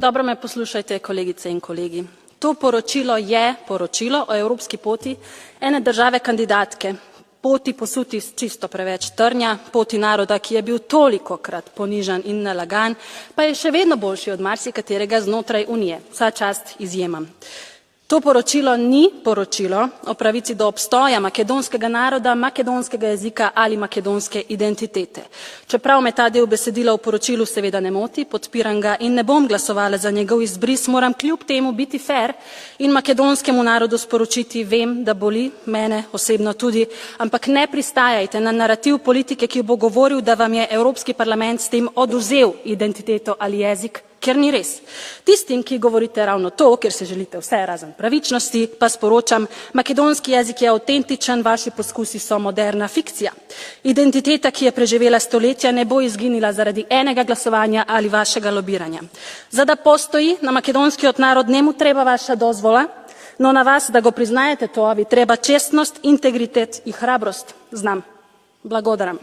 Dobro me poslušajte, kolegice in kolegi. To poročilo je poročilo o evropski poti ene države kandidatke, poti posuti s čisto preveč trnja, poti naroda, ki je bil tolikokrat ponižan in nalagan, pa je še vedno boljši od marsikaterega znotraj Unije. Vsa čast izjemam. To poročilo ni poročilo o pravici do obstoja makedonskega naroda, makedonskega jezika ali makedonske identitete. Čeprav me ta del besedila v poročilu seveda ne moti, podpiram ga in ne bom glasovala za njegov izbris, moram kljub temu biti fair in makedonskemu narodu sporočiti, vem, da boli, mene osebno tudi, ampak ne pristajajte na narativ politike, ki bo govoril, da vam je Evropski parlament s tem oduzel identiteto ali jezik, ker ni res. Tistim, ki govorite ravno to, ker se želite vse razen pravičnosti, pa sporočam, makedonski jezik je avtentičen, vaši poskusi so moderna fikcija. Identiteta, ki je preživela stoletja, ne bo izginila zaradi enega glasovanja ali vašega lobiranja. Za da postoji na makedonski narod, njemu treba vaša dozvola, no na vas, da go priznajete to, vi treba čestnost, integritet i hrabrost. Znam. Blagodaram.